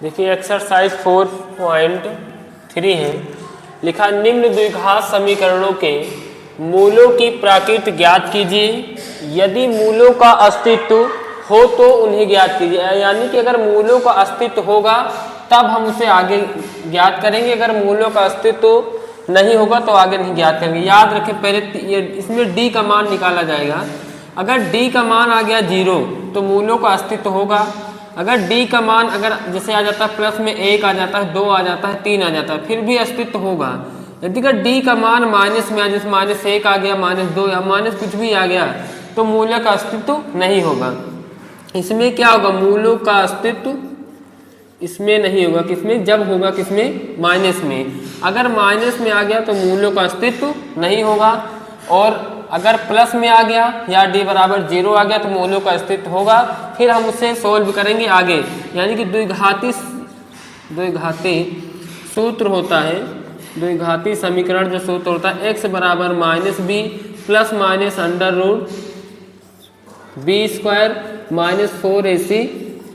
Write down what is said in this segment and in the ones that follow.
देखिए एक्सरसाइज 4.3 है, लिखा निम्न द्विघात समीकरणों के मूलों की प्रकृति ज्ञात कीजिए। यदि मूलों का अस्तित्व हो तो उन्हें ज्ञात कीजिए। यानी कि अगर मूलों का अस्तित्व होगा तब हम उसे आगे ज्ञात करेंगे, अगर मूलों का अस्तित्व नहीं होगा तो आगे नहीं ज्ञात करेंगे। याद रखें पहले ये इसमें d का मान निकाला जाएगा। अगर d का मान आ गया 0 तो मूलों का अस्तित्व होगा। अगर d का मान अगर जैसे आ जाता है प्लस में 1 आ जाता है, 2 आ जाता है, 3 आ जाता है, फिर भी अस्तित्व होगा। यदि अगर d का मान माइनस में आ, जैसे -1 आ गया, -2 या माइनस कुछ भी आ गया तो मूल्य का अस्तित्व नहीं होगा। इसमें क्या होगा, मूलों का अस्तित्व इसमें नहीं होगा। किसमें? जब होगा किसमें? माइनस में। अगर माइनस में आ गया तो मूलों का अस्तित्व नहीं होगा, और अगर प्लस में आ गया या d बराबर 0 आ गया तो मूलों का अस्तित्व होगा। फिर हम उसे सोल्व करेंगे आगे। यानी कि द्विघाती सूत्र होता है, द्विघाती समीकरण जो सूत्र होता है x बराबर -b plus minus under root b square minus 4ac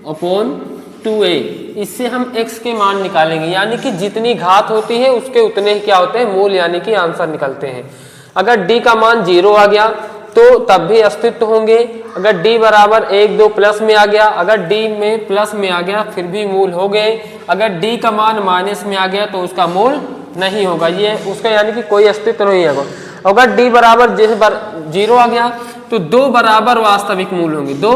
upon 2a। इससे हम x के मान निकालेंगे। यानी कि जितनी घात होती है उसके उतने ही क्या होते हैं, मूल, यानी कि आंसर निकलते हैं। अगर d का मान 0 आ गया तो तब भी अस्तित्व होंगे। अगर d बराबर 1 2 प्लस में आ गया, अगर d में प्लस में आ गया फिर भी मूल हो गए। अगर d का मान माइनस में आ गया तो उसका मूल नहीं होगा, ये उसका यानी कि कोई अस्तित्व नहीं होगा। अगर d बराबर 0 आ गया तो 2 बराबर वास्तविक मूल होंगे, 2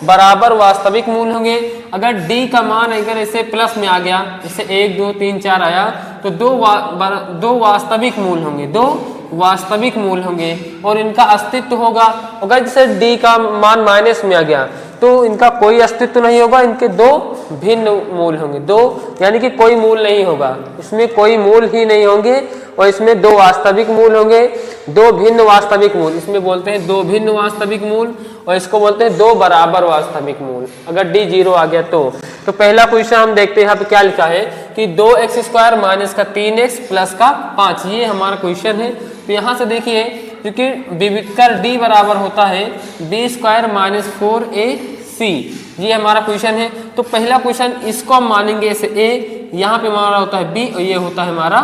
बराबर वास्तविक मूल होंगे। अगर d का मान अगर ऐसे प्लस में आ गया, जैसे 1 2 3 4 आया तो 2 वास्तविक मूल होंगे, 2 वास्तविक मूल होंगे और इनका अस्तित्व होगा। अगर जैसे d का मान माइनस में आ गया तो इनका कोई अस्तित्व नहीं होगा, इनके 2 भिन्न मूल होंगे, 2 यानी कि कोई मूल नहीं होगा, इसमें कोई मूल ही नहीं होंगे। और इसमें 2 वास्तविक मूल होंगे, 2 भिन्न वास्तविक मूल, इसमें बोलते हैं 2 भिन्न वास्तविक मूल, और इसको बोलते हैं 2 बराबर वास्तविक मूल। अगर d 0 आ गया तो पहला क्वेश्चन हम देखते हैं यहाँ पे क्या लिखा है कि 2x स्क्वायर माइनस का 3x प्लस का 5, ये हमारा क्वेश्चन है। तो यहाँ से देखिए क्योंकि विविधकर d बराबर होता है b स्क्वायर माइनस 4ac, ये हमारा क्वेश्चन है। तो पहला क्वेश्चन इसको हम मानेंगे ऐसे a, यहाँ पे हमारा होता है b और ये होता है हमारा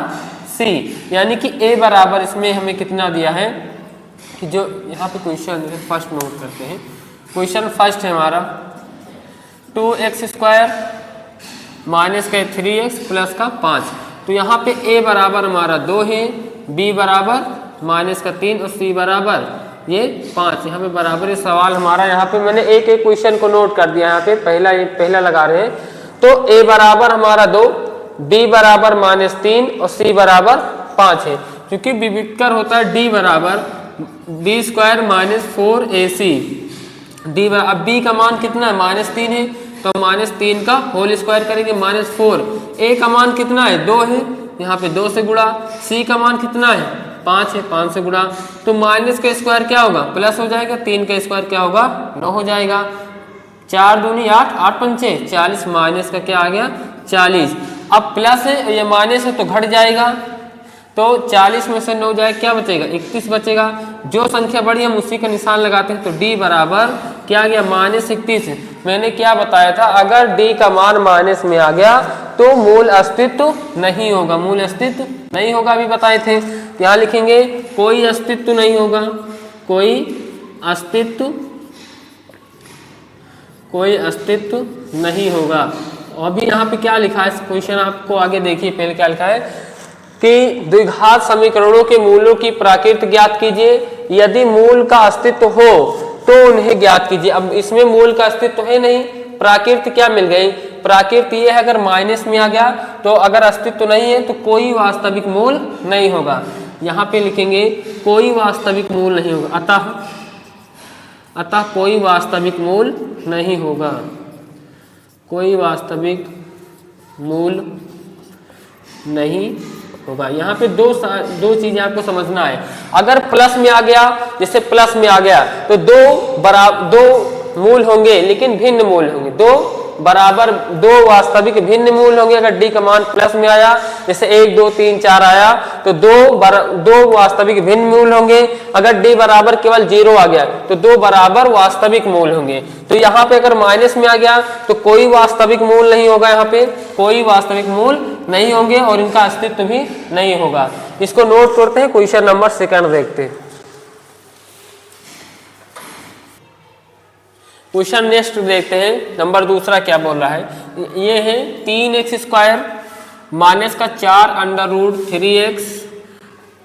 c। यानी कि a बराबर इसमें हमें कितना दिया है कि जो यहाँ पे क्वेश्चन फर्स्ट नोट करते हैं। क्वेश्चन फर्स्ट है हमारा 2x स्क्वायर माइनस का 3x प्लस का 5। तो यहाँ पे a बराबर हमारा 2 है, b बराबर माइनस का 3 और c बराबर ये 5। यहाँ पे बराबर ये सवाल हमारा, यहाँ पे मैंने एक एक क्वेश्चन को नोट कर दिया। यहाँ पे पहला लगा रहे हैं। तो a बराबर हमारा 2, b बराबर माइनस 3 और c बराबर 5 है। क्योंकि विविधकर होता है d बराबर b स्क्वायर माइनस 4ac। अब b का मान कितना है, -3 है, तो -3 का होल स्क्वायर करेंगे -4। a का मान कितना है, 2 है, यहाँ पे 2 से गुणा। c का मान कितना है, 5 है, 5 से गुणा। तो माइनस का स्क्वायर क्या होगा, प्लस हो जाएगा, 3 का स्क्वायर क्या होगा, 9 हो जाएगा। 4 दूनी 8, 8 पंचे 40, माइनस का क्या आ गया 40। अब प्लस है, ये माइनस है तो घट जाएगा, तो 40 में से 9 जाए क्या बचेगा, 31 बचेगा। जो संख्या बड़ी हम उसी का निशान लगाते हैं। तो d बराबर क्या आ गया, -31। मैंने क्या बताया था, अगर d का मान माइनस में आ गया तो मूल अस्तित्व नहीं होगा, मूल अस्तित्व नहीं होगा, अभी बताए थे। यहाँ लिखेंगे कोई अस्तित्व नहीं होगा, कोई अस्तित्व नहीं होगा। और अभी यहाँ पे क्या लिखा है क्वेश्चन, आपको आगे देखिए पहले क्या लिखा है कि द्विघात समीकरणों के मूलों की प्रकृति ज्ञात कीजिए। यदि मूल का अस्तित्व हो तो उन्हें ज्ञात कीजिए। अब इसमें मूल का अस्तित्व है नहीं, प्रकृति क्या मिल गई, प्रकृति ये है अगर माइनस में आ गया तो अगर अस्तित्व नहीं है तो कोई वास्तविक मूल नहीं होगा। यहाँ पे लिखेंगे कोई वास्तविक मूल नहीं होगा, अतः कोई वास्तविक मूल नहीं होगा, कोई वास्तविक मूल नहीं होगा। यहाँ पे दो चीजें आपको समझना है। अगर प्लस में आ गया, जैसे प्लस में आ गया तो 2 मूल होंगे लेकिन भिन्न मूल होंगे, 2 बराबर दो वास्तविक भिन्न मूल होंगे। अगर डी का मान प्लस में आया, जैसे 1 2 3 4 आया, तो दो वास्तविक भिन्न मूल होंगे। अगर डी बराबर केवल 0 आ गया तो दो बराबर वास्तविक मूल होंगे। तो यहाँ पे अगर माइनस में आ गया तो कोई वास्तविक मूल नहीं होगा, यहाँ पे कोई वास्तविक मूल नहीं होंगे और इनका अस्तित्व भी नहीं होगा। इसको नोट करते हैं, क्वेश्चन नंबर 2 देखते हैं। क्वेश्चन नेक्स्ट देखते हैं, नंबर 2 क्या बोल रहा है। ये है 3x² माइनस का 4 अंडर रूट 3x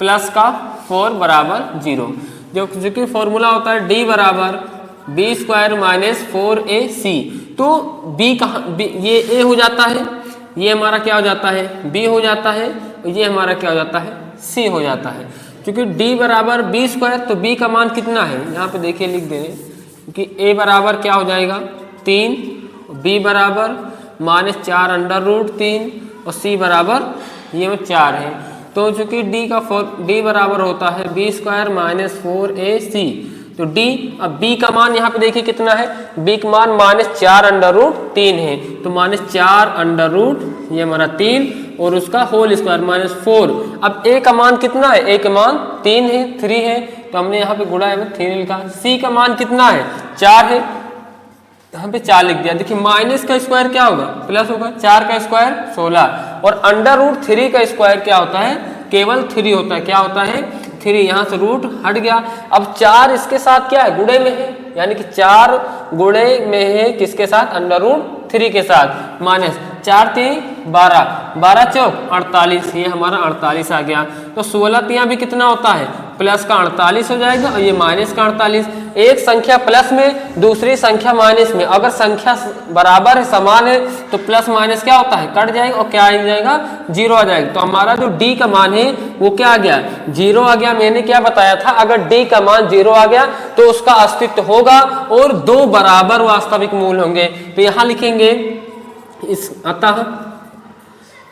प्लस का 4 बराबर 0। जो कि फॉर्मूला होता है d बराबर b² माइनस 4ac। तो b कहाँ, ये a हो जाता है, ये हमारा क्या हो जाता है b हो जाता है, ये हमारा क्या हो जाता है c हो जाता है। क्योंकि d बराबर b² तो b का मान कितना है, यहाँ पे देखिए लिख दे रहे कि a बराबर क्या हो जाएगा 3, b बराबर माइनस 4 अंडर रूट 3 और c बराबर ये 4 है। तो चूंकि d बराबर होता है b² माइनस 4ac, तो d, अब b का मान यहाँ पे देखिए कितना है, b का मान माइनस 4 अंडर रूट 3 है। तो माइनस 4 अंडर रूट ये हमारा 3 और उसका होल स्क्वायर माइनस 4। अब a का मान कितना है, a का मान 3 है, 3 है, तो हमने यहाँ पे गुणा है 3 लिखा। c का मान कितना है 4 है, यहाँ पे 4 लिख दिया। देखिए माइनस का स्क्वायर क्या होगा प्लस होगा, 4 का स्क्वायर 16 और अंडर रूट 3 का स्क्वायर क्या होता है केवल 3 होता है। क्या होता है 3, यहाँ से रूट हट गया। अब 4 इसके साथ क्या है गुणे में है, यानी कि 4 गुणे में है किसके साथ अंडर रूट 3 के साथ। माइनस 4 3 12, 12 चौक 48, ये हमारा 48 आ गया। तो 16 तिया भी कितना होता है प्लस का 48 हो जाएगा और ये माइनस का 48। एक संख्या प्लस में दूसरी संख्या माइनस में, अगर संख्या बराबर है समान है तो प्लस माइनस क्या होता है कट जाएगा और क्या आ जाएगा 0 आ जाएगा। तो हमारा जो d का मान है वो क्या आ गया 0 आ गया। मैंने क्या बताया था, अगर d का मान 0 आ गया तो उसका अस्तित्व होगा और दो बराबर वास्तविक मूल होंगे। तो यहाँ लिखेंगे अतः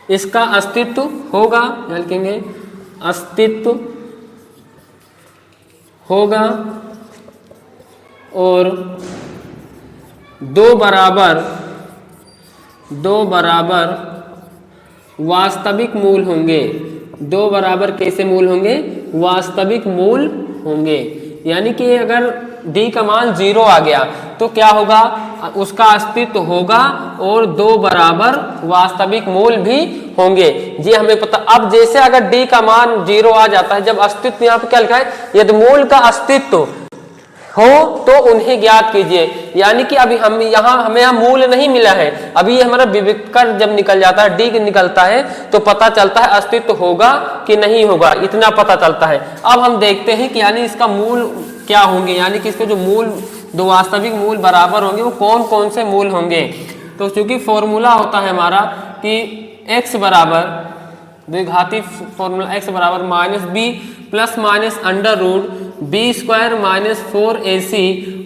इसका अस्तित्व होगा, यहाँ लिखेंगे अस्तित्व होगा और दो बराबर वास्तविक मूल होंगे। दो बराबर कैसे मूल होंगे, वास्तविक मूल होंगे। यानी कि अगर d का मान 0 आ गया तो क्या होगा, उसका अस्तित्व होगा और दो बराबर वास्तविक मूल भी होंगे। ये हमें पता। अब जैसे अगर d का मान 0 आ जाता है, जब अस्तित्व यहाँ पे क्या लिखा है, यदि मूल का अस्तित्व हो तो उन्हें ज्ञात कीजिए। यानी कि अभी हमें यहाँ मूल नहीं मिला है, अभी ये हमारा विविक्तर जब निकल जाता है d निकलता है तो पता चलता है अस्तित्व होगा कि नहीं होगा, इतना पता चलता है। अब हम देखते हैं कि यानी इसका मूल क्या होंगे, यानी कि इसके जो मूल दो वास्तविक मूल बराबर होंगे वो कौन कौन से मूल होंगे। तो चूंकि फॉर्मूला होता है हमारा कि x बराबर द्विघाती फॉर्मूला x बराबर minus B plus minus under root b² minus 4ac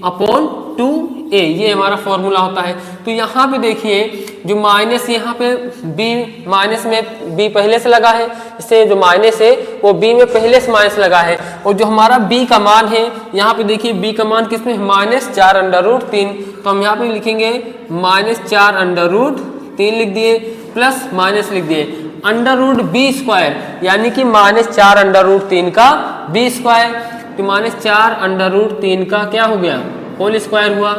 upon 2a, ये हमारा फॉर्मूला होता है। तो यहाँ पे देखिए जो माइनस यहाँ पे b माइनस में b पहले से लगा है, इससे जो माइनस है वो b में पहले से माइनस लगा है। और जो हमारा b का मान है यहाँ पे देखिए b का मान किसमें माइनस 4 अंडर रूट 3, तो हम यहाँ पे लिखेंगे माइनस 4 अंडर रूट 3 लिख दिए प्लस माइनस लिख दिए अंडर रूट b², यानी कि माइनस 4 अंडर रूट 3 का b²। तो माइनस 4 अंडर रूट 3 का क्या हो गया होल स्क्वायर हुआ।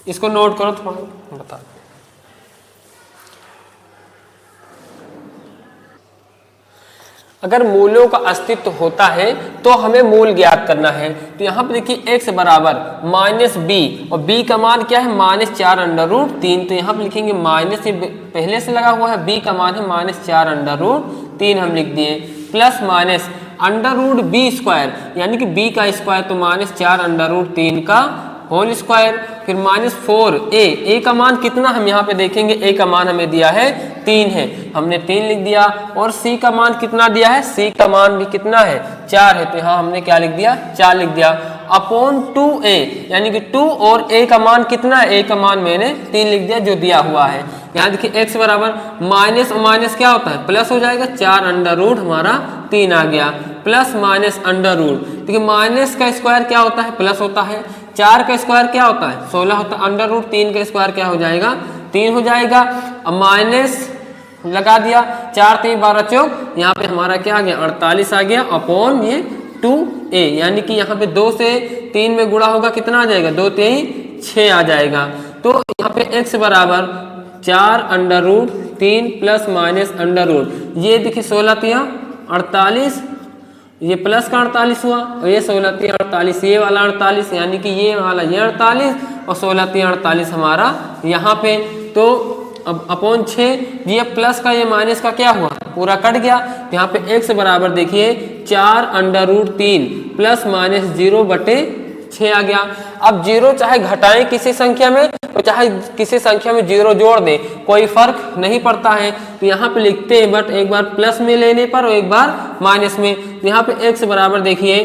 इसको नोट करो थोड़ा बता। अगर मूलों का अस्तित्व होता है तो हमें मूल ज्ञात करना है। तो यहाँ पे देखिए x बराबर माइनस बी और b का मान क्या है माइनस 4 अंडर रूट 3, तो यहाँ पे लिखेंगे माइनस पहले से लगा हुआ है, b का मान है माइनस 4 अंडर रूट 3 हम लिख दिए plus minus under root b² यानी कि b का स्क्वायर, तो माइनस 4 अंडर रूट 3 का होल स्क्वायर, फिर माइनस 4a का मान कितना हम यहाँ पे देखेंगे, a का मान हमें दिया है 3 है, हमने 3 लिख दिया। और c का मान कितना दिया है, c का मान भी कितना है 4 है, तो यहाँ हमने क्या लिख दिया 4 लिख दिया अपॉन 2a, यानी कि 2 और a का मान कितना है, a का मान मैंने 3 लिख दिया जो दिया हुआ है। यहाँ देखिए x बराबर माइनस और माइनस क्या होता है प्लस हो जाएगा, 4 अंडर रूट हमारा 3 आ गया प्लस माइनस अंडर रूट। देखिए माइनस का स्क्वायर क्या होता है प्लस होता है, 4 का स्क्वायर क्या होता है 16 होता है, अंडर रूट 3 का स्क्वायर क्या हो जाएगा 3 हो जाएगा। अब माइनस लगा दिया, 4 3 12 चौक, यहाँ पे हमारा क्या आ गया 48 आ गया अपॉन ये 2a, यानी कि यहाँ पे 2 से 3 में गुणा होगा कितना आ जाएगा 2 3 6 आ जाएगा। तो यहाँ पे x बराबर 4 under root 3 plus minus under root, ये देखिए 16 3 48, ये प्लस का 48 हुआ और ये 16 3 48, ये वाला 48, यानी कि ये वाला ये 48 और 16 3 48 हमारा यहाँ पे। तो अब अपॉन 6, ये प्लस का ये माइनस का क्या हुआ पूरा कट गया। तो यहाँ पे x बराबर देखिए 4 अंडर रूट 3 प्लस माइनस 0/6 आ गया। अब 0 चाहे घटाएं किसी संख्या में तो चाहे किसी संख्या में 0 जोड़ दें, कोई फर्क नहीं पड़ता है। तो यहाँ पे लिखते हैं बट एक बार प्लस में लेने पर और एक बार माइनस में। तो यहाँ पे x बराबर देखिए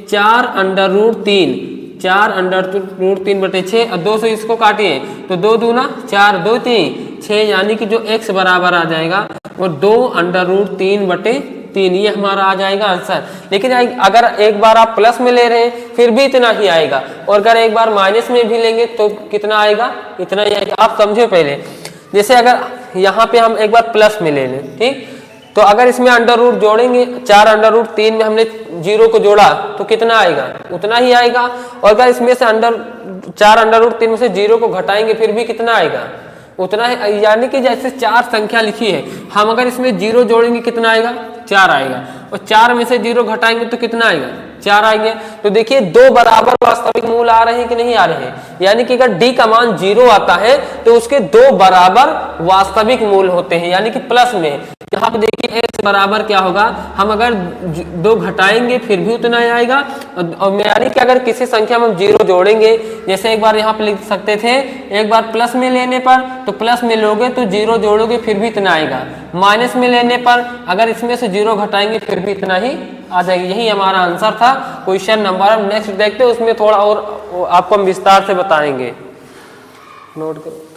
4 अंडर रूट 3, 4 अंडर रूट 3/6 और 2 से इसको काटिए तो 2 दूना 4 2 3 6, यानी कि जो x बराबर आ जाएगा वो 2 अंडर रूट 3/3, ये हमारा आ जाएगा आंसर। लेकिन अगर एक बार आप प्लस में ले रहे हैं फिर भी इतना ही आएगा, और अगर एक बार माइनस में भी लेंगे तो कितना आएगा इतना ही आएगा। आप समझो पहले, जैसे अगर यहाँ पे हम एक बार प्लस में ले लें, ठीक, तो अगर इसमें अंडर रूट जोड़ेंगे 4 अंडर रूट 3 में हमने 0 को जोड़ा तो कितना आएगा उतना ही आएगा, और अगर इसमें से 4 अंडर रूट 3 में से 0 को घटाएंगे फिर भी कितना आएगा उतना है। यानी कि जैसे 4 संख्या लिखी है, हम अगर इसमें 0 जोड़ेंगे कितना आएगा 4 आएगा, और 4 में से 0 घटाएंगे तो कितना आएगा 4 आएंगे। तो देखिए 2 बराबर वास्तविक मूल आ रहे हैं कि नहीं आ रहे हैं, यानी कि अगर d का मान 0 आता है तो उसके 2 बराबर वास्तविक मूल होते हैं, यानी कि प्लस में। यहाँ पे देखिए x बराबर क्या होगा, हम अगर 2 घटाएंगे फिर भी उतना ही आएगा, और यानी कि अगर किसी संख्या में हम 0 जोड़ेंगे, जैसे एक बार यहाँ पे लिख सकते थे एक बार प्लस में लेने पर, तो प्लस में लोगे तो 0 जोड़ोगे फिर भी इतना आएगा, माइनस में लेने पर अगर इसमें से 0 घटाएंगे फिर भी इतना ही आ जाएगी। यही हमारा आंसर था क्वेश्चन नंबर। नेक्स्ट देखते हैं, उसमें थोड़ा और आपको हम विस्तार से बताएंगे, नोट करो।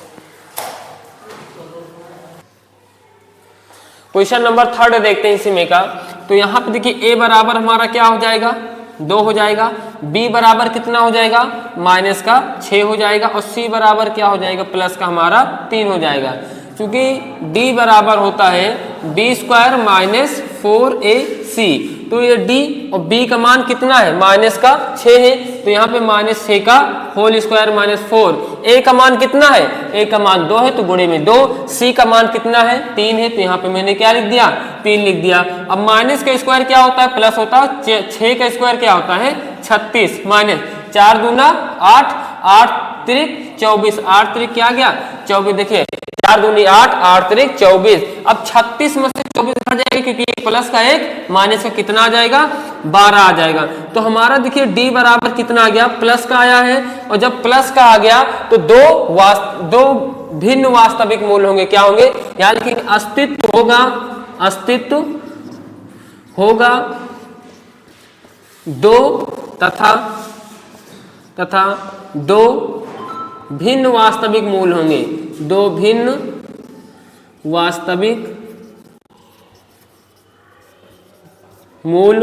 क्वेश्चन नंबर 3 देखते हैं इसी में का। तो यहाँ पे देखिए a बराबर हमारा क्या हो जाएगा 2 हो जाएगा, b बराबर कितना हो जाएगा माइनस का 6 हो जाएगा, और c बराबर क्या हो जाएगा प्लस का हमारा 3 हो जाएगा। क्योंकि d बराबर होता है b² माइनस 4ac, तो ये d और b का मान कितना है माइनस का 6 है, तो यहाँ पे माइनस 6 का होल स्क्वायर माइनस 4। a का मान कितना है, a का मान 2 है तो गुणे में 2, c का मान कितना है 3 है, तो यहाँ पे मैंने क्या लिख दिया 3 लिख दिया। अब माइनस का स्क्वायर क्या होता है प्लस होता है, 6 का स्क्वायर क्या होता है 36, माइनस 4 दूना 8, 8 त्रिक 24, 8 त्रिक क्या गया 24, देखिए 4 दूनी 8, 8 त्रिक 24। अब 36 में से 24 हट जाएगा क्योंकि एक प्लस का एक माइनस का कितना आ जाएगा 12 आ जाएगा। तो हमारा देखिए d बराबर कितना आ गया प्लस का आया है, और जब प्लस का आ गया तो दो भिन्न वास्तविक मूल होंगे, क्या होंगे, यानी कि अस्तित्व होगा 2 तथा 2 भिन्न वास्तविक मूल होंगे, 2 भिन्न वास्तविक मूल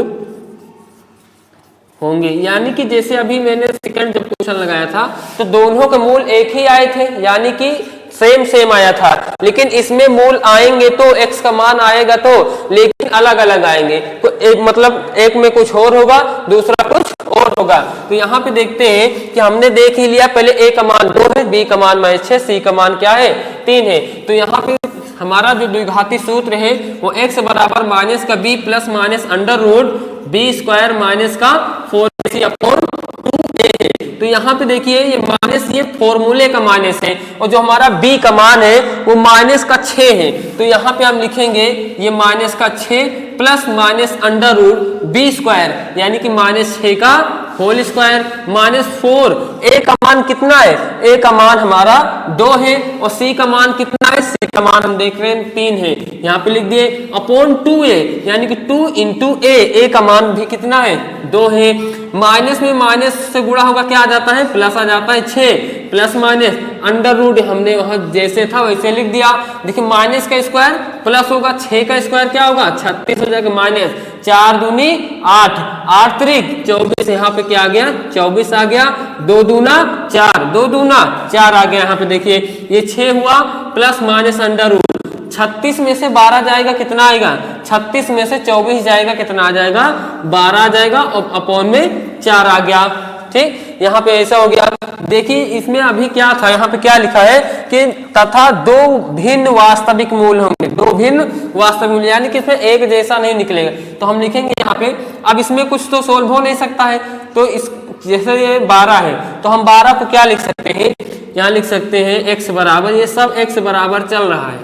होंगे। यानी कि जैसे अभी मैंने सेकंड जब क्वेश्चन लगाया था तो दोनों के मूल एक ही आए थे, यानी कि सेम आया था, लेकिन इसमें मूल आएंगे तो x का मान आएगा तो, लेकिन अलग अलग आएंगे, तो मतलब एक में कुछ और होगा दूसरा कुछ और होगा। तो यहाँ पे देखते हैं कि हमने देख ही लिया, पहले a का मान 2 है, b का मान -6, c का मान क्या है 3 है। तो यहाँ पे हमारा जो द्विघाती सूत्र है वो x बराबर माइनस का b plus minus under root b² minus का 4ac अपॉन 2a है। तो यहाँ पे देखिए ये माइनस ये फॉर्मूले का माइनस है, और जो हमारा b का मान है वो माइनस का 6 है। तो यहाँ पे हम लिखेंगे ये माइनस का 6 plus minus under root b², यानी कि -6 का होल स्क्वायर माइनस 4। a का मान कितना है, a का मान हमारा 2 है, और c का मान कितना है, c का मान हम देख रहे हैं 3 है, यहाँ पे लिख दिए अपॉन 2a, यानी कि 2 इंटू a का मान भी कितना है 2 है। माइनस में माइनस से गुणा होगा क्या आ जाता है प्लस आ जाता है 6, प्लस माइनस अंडर रूट हमने वहां जैसे था वैसे लिख दिया। देखिए माइनस का स्क्वायर प्लस होगा, 6 का स्क्वायर क्या होगा 36 हो जाएगा, माइनस 4 दूनी 8, 8 त्रिक 24, यहाँ पे क्या आ गया 24 आ गया, 2 दूना 4, 2 दूना 4 आ गया। यहाँ पे देखिए ये 6 हुआ प्लस माइनस अंडर रूट 36 में से 12 जाएगा कितना आएगा, 36 में से 24 जाएगा कितना आ जाएगा 12 आ जाएगा और अपॉन में 4 आ गया। ठीक, यहाँ पे ऐसा हो गया। देखिए इसमें अभी क्या था, यहाँ पे क्या लिखा है कि तथा 2 भिन्न वास्तविक मूल होंगे, 2 भिन्न वास्तविक मूल, यानी कि इसमें एक जैसा नहीं निकलेगा। तो हम लिखेंगे यहाँ पे, अब इसमें कुछ तो सोल्व हो नहीं सकता है, तो इस जैसे ये 12 है तो हम 12 को क्या लिख सकते हैं, यहाँ लिख सकते हैं x बराबर, ये सब x बराबर चल रहा है,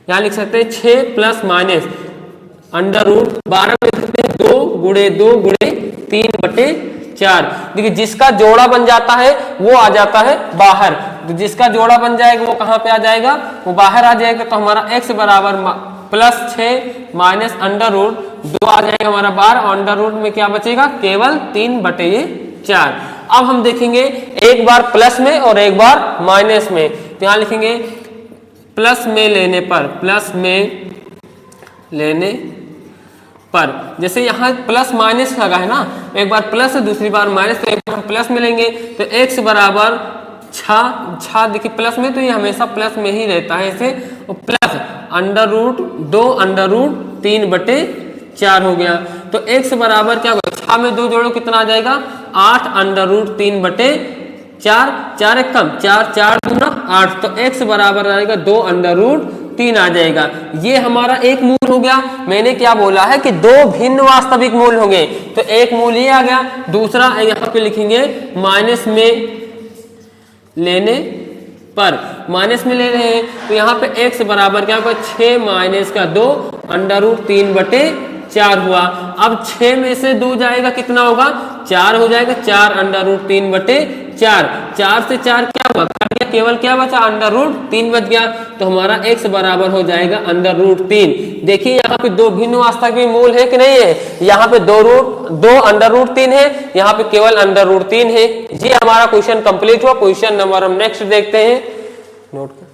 यहाँ लिख सकते हैं 6 प्लस माइनस अंडर रूट 12 को लिख सकते हैं 2 गुणे 2 गुणे 3 बटे 4। देखिए जिसका जोड़ा बन जाता है वो आ जाता है बाहर, तो जिसका जोड़ा बन जाएगा वो कहाँ पे आ जाएगा, वो बाहर आ जाएगा। तो हमारा x बराबर प्लस 6 माइनस अंडर रूट 2 आ जाएगा हमारा बाहर, और अंडर रूट में क्या बचेगा केवल 3 बटे 4। अब हम देखेंगे एक बार प्लस में और एक बार माइनस में, तो यहाँ लिखेंगे प्लस में लेने पर, प्लस में लेने पर, जैसे यहाँ प्लस माइनस लगा है ना, एक बार प्लस है दूसरी बार माइनस, तो एक बार हम प्लस में लेंगे तो x बराबर 6, देखिए प्लस में तो ये हमेशा प्लस में ही रहता है ऐसे, और plus under root 2 under root 3 बटे 4 हो गया। तो x बराबर क्या होगा, 6 में 2 जोड़ो कितना आ जाएगा 8 अंडर रूट 3 बटे 4, 4 एक कम 4, 4 दूना 8, तो x बराबर आएगा 2 अंडर रूट 3 आ जाएगा। ये हमारा एक मूल हो गया। मैंने क्या बोला है कि 2 भिन्न वास्तविक मूल होंगे, तो एक मूल ये आ गया। दूसरा यहाँ पे लिखेंगे माइनस में लेने पर, माइनस में ले रहे हैं तो यहाँ पे x बराबर क्या होगा 6 माइनस का 2 अंडर रूट 3 बटे 4 हुआ। अब 6 में से 2 जाएगा कितना होगा 4 हो जाएगा, 4 अंडर रूट 3 बटे 4, 4 से 4 क्या हुआ केवल क्या बचा अंडर रूट 3 बच गया। तो हमारा x बराबर हो जाएगा अंडर रूट 3। देखिए यहाँ पे 2 भिन्न वास्तविक मूल है कि नहीं है, यहाँ पे 2 अंडर रूट 3 है, यहाँ पे केवल अंडर रूट 3 है। ये हमारा क्वेश्चन कंप्लीट हुआ। क्वेश्चन नंबर हम नेक्स्ट देखते हैं, नोट कर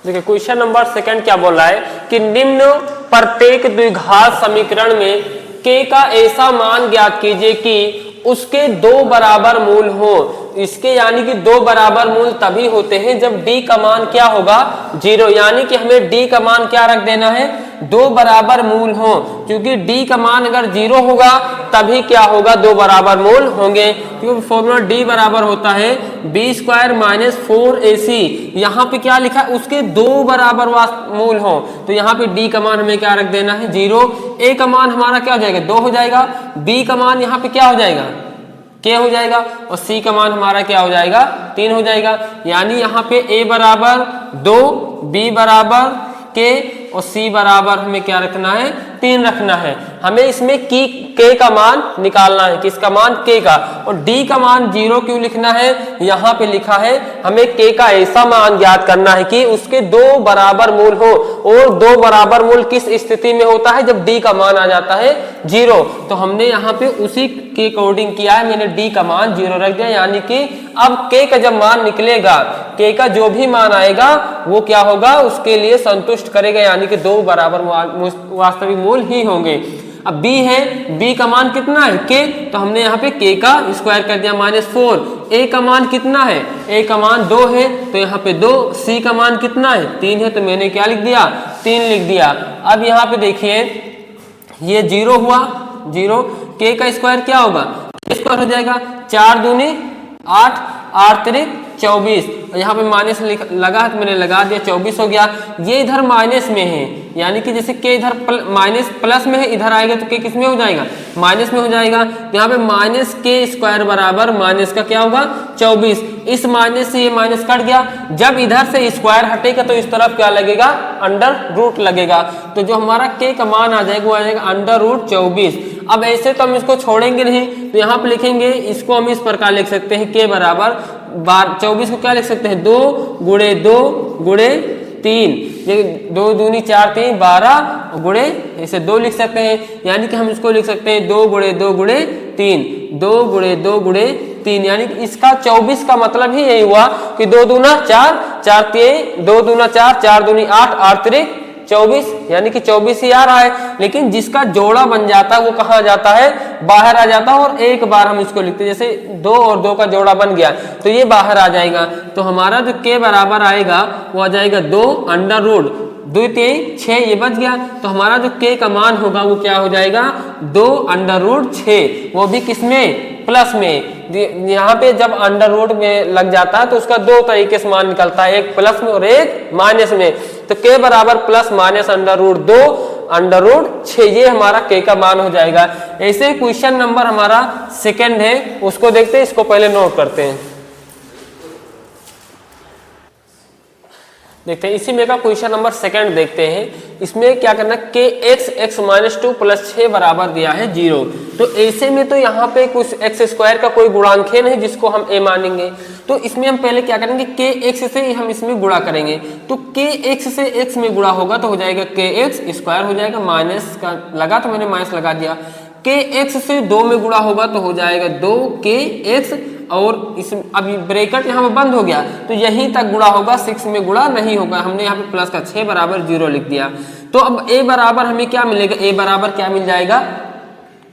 देखिए क्वेश्चन नंबर 2 क्या बोल रहा है कि निम्न प्रत्येक द्विघात समीकरण में k का ऐसा मान ज्ञात कीजिए कि उसके 2 बराबर मूल हो। इसके यानी कि 2 बराबर मूल तभी होते हैं जब d का मान क्या होगा 0, यानी कि हमें d का मान क्या रख देना है 2 बराबर मूल हो, क्योंकि d का मान अगर 0 होगा तभी क्या होगा 2 बराबर मूल होंगे। क्योंकि फॉर्मूला d बराबर होता है b² माइनस 4ac। यहाँ पे क्या लिखा है उसके 2 बराबर मूल हो, तो यहाँ पे d का मान हमें क्या रख देना है 0, a का मान हमारा क्या हो जाएगा 2 हो जाएगा, b का मान यहाँ पे क्या हो जाएगा k हो जाएगा, और c का मान हमारा क्या हो जाएगा 3 हो जाएगा। यानी यहाँ पे a बराबर 2, b बराबर k और c बराबर हमें क्या रखना है 3 रखना है। हमें इसमें k का मान निकालना है, किसका मान k का, और d का मान 0 क्यों लिखना है, यहाँ पे लिखा है हमें k का ऐसा मान ज्ञात करना है कि उसके 2 बराबर मूल हो। और 2 बराबर मूल किस स्थिति में होता है जब d का मान आ जाता है 0। तो हमने यहाँ पे उसी के अकॉर्डिंग किया है, मैंने d का मान 0 रख दिया। यानी कि अब k का जब मान निकलेगा, k का जो भी मान आएगा वो क्या होगा उसके लिए संतुष्ट करेगा, यानी कि 2 बराबर वास्तविक मूल ही होंगे। अब b है, b का मान कितना है k, तो हमने यहाँ पे k का स्क्वायर कर दिया -4। a का मान कितना है, a का मान 2 है तो यहाँ पे 2, c का मान कितना है 3 है तो मैंने क्या लिख दिया 3 लिख दिया। अब यहाँ पे देखिए ये 0 हुआ 0, k का स्क्वायर क्या होगा k स्क्वायर हो जाएगा 4 दूनी 8, 8 त्रिक 24, यहाँ पे माइनस लगा तो मैंने लगा दिया 24 हो गया। ये इधर माइनस में है, यानी कि जैसे के इधर माइनस प्लस में है, इधर आएगा तो के किस में हो जाएगा माइनस में हो जाएगा। तो यहाँ पे माइनस के स्क्वायर बराबर माइनस का क्या होगा 24, इस माइनस से ये माइनस कट गया। जब इधर से स्क्वायर हटेगा तो इस तरफ क्या लगेगा अंडर रूट लगेगा, तो जो हमारा के का मान आ जाएगा वो आ जाएगा अंडर रूट 24। अब ऐसे तो हम इसको छोड़ेंगे नहीं, तो यहाँ पे लिखेंगे इसको हम इस प्रकार लिख सकते हैं के बराबर 24 को क्या लिख सकते हैं 2 गुणे 2 गुणे 3, ये 2 दूनी 4 3 12 गुणे इसे 2 लिख सकते हैं, यानी कि हम इसको लिख सकते हैं 2 गुणे 2 गुणे 3, 2 गुणे 2 गुणे 3, यानी कि इसका 24 का मतलब ही यही हुआ कि 2 दूना 4 4 3 2 दूना 4 4 दूनी 8 8 3 24, यानी कि 24 ही आ रहा है। लेकिन जिसका जोड़ा बन जाता है वो कहाँ जाता है, बाहर आ जाता है, और एक बार हम इसको लिखते हैं, जैसे 2 और 2 का जोड़ा बन गया तो ये बाहर आ जाएगा। तो हमारा जो k बराबर आएगा वो आ जाएगा 2 अंडर रूट 2 3 6, ये बच गया। तो हमारा जो k का मान होगा वो क्या हो जाएगा, 2 अंडर रूट 6, वो भी किसमें, प्लस में। यहाँ पे जब अंडर रूट में लग जाता है तो उसका 2 तरीके से मान निकलता है, एक प्लस में और एक माइनस में। तो k बराबर plus minus under root 2 under root 6, ये हमारा k का मान हो जाएगा। ऐसे क्वेश्चन नंबर हमारा सेकंड है, उसको देखते हैं, इसको पहले नोट करते हैं। देखते हैं इसी में का क्वेश्चन नंबर सेकंड देखते हैं। इसमें क्या करना, के एक्स एक्स माइनस 2 प्लस 6 बराबर दिया है 0। तो ऐसे में तो यहाँ पे कुछ एक्स स्क्वायर का कोई गुणांक है नहीं जिसको हम ए मानेंगे। तो इसमें हम पहले क्या करेंगे, के एक्स से हम इसमें गुणा करेंगे। तो के एक्स से एक्स में गुणा होगा तो हो जाएगा के एक्स स्क्वायर हो जाएगा, माइनस का लगा तो मैंने माइनस लगा दिया। के एक्स से 2 में गुणा होगा तो हो जाएगा 2 के एक्स, और इस अभी ब्रैकेट यहाँ पे बंद हो गया तो यहीं तक गुणा होगा, 6 में गुणा नहीं होगा। हमने यहाँ पे प्लस का 6 बराबर 0 लिख दिया। तो अब a बराबर हमें क्या मिलेगा, a बराबर क्या मिल जाएगा,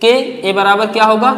k, a बराबर क्या होगा,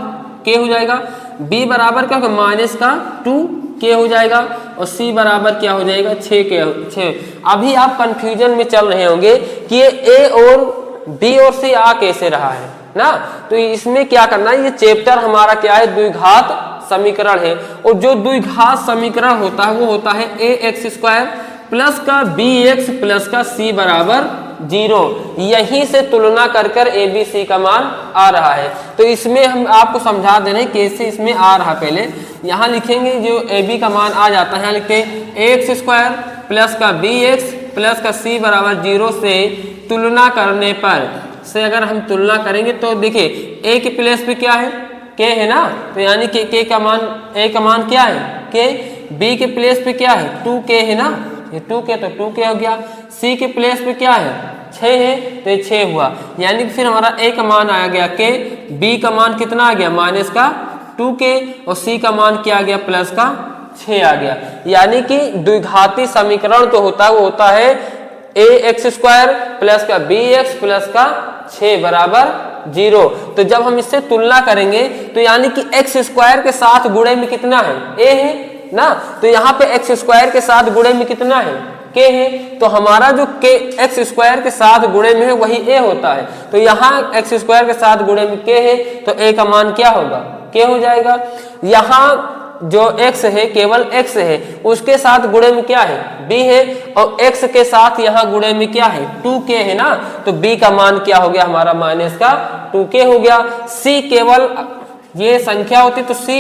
k हो जाएगा। b बराबर क्या होगा, माइनस का 2k हो जाएगा, और c बराबर क्या हो जाएगा, 6। अभी आप कंफ्यूजन में चल रहे होंगे कि ये a और b और c आ कैसे रहा है ना। तो इसमें क्या करना है, ये चैप्टर हमारा क्या है, द्विघात समीकरण है। और जो द्विघात समीकरण होता है वो होता है ए एक्स स्क्वायर प्लस का बी एक्स प्लस का सी बराबर 0। यहीं से तुलना कर कर ए बी सी का मान आ रहा है। तो इसमें हम आपको समझा दे रहे हैं कैसे इसमें आ रहा। पहले यहाँ लिखेंगे जो ए बी का मान आ जाता है, यहाँ लिखते हैं ए एक्स स्क्वायर प्लस का बी एक्स प्लस का सी बराबर 0 से तुलना करने पर से अगर हम तुलना करेंगे तो देखिए ए के प्लेस पे क्या है, के है ना, तो यानी कि के का मान, ए का मान क्या है के, बी के प्लेस पे क्या है 2k है ना, ये 2k तो 2k हो गया। सी के प्लेस पे क्या है 6 है तो ये 6 हुआ, यानी कि फिर हमारा ए का मान आ गया के, बी का मान कितना आ गया माइनस का 2k, और सी का मान क्या आ गया प्लस का 6 आ गया। यानी कि द्विघाती समीकरण तो होता है वो होता है ए एक्स स्क्वायर प्लस का बी एक्स प्लस का 6 बराबर 0। तो जब हम इससे तुलना करेंगे तो यानी कि एक्स स्क्वायर के साथ गुणे में कितना है, ए है ना, तो यहाँ पे एक्स स्क्वायर के साथ गुणे में कितना है के है। तो हमारा जो के एक्स स्क्वायर के साथ गुणे में है वही ए होता है। तो यहाँ एक्स स्क्वायर के साथ गुणे में के है तो ए का मान क्या होगा, के हो जाएगा। यहाँ जो x है केवल x है, उसके साथ गुणे में क्या है b है, और x के साथ यहाँ गुणे में क्या है 2k है ना, तो b का मान क्या हो गया हमारा माइनस का 2k हो गया। c केवल ये संख्या होती तो c,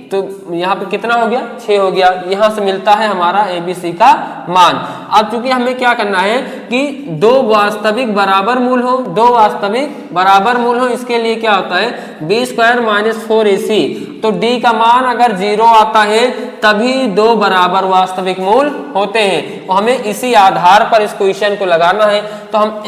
तो यहाँ पे कितना हो गया 6 हो गया। यहाँ से मिलता है हमारा ABC का मान। अब चूंकि हमें क्या करना है कि दो वास्तविक बराबर मूल हो, दो वास्तविक बराबर मूल हो, इसके लिए क्या होता है b स्क्वायर माइनस 4ac। तो d का मान अगर 0 आता है तभी दो बराबर वास्तविक मूल होते हैं, और हमें इसी आधार पर इस क्वेश्चन को लगाना है। तो हम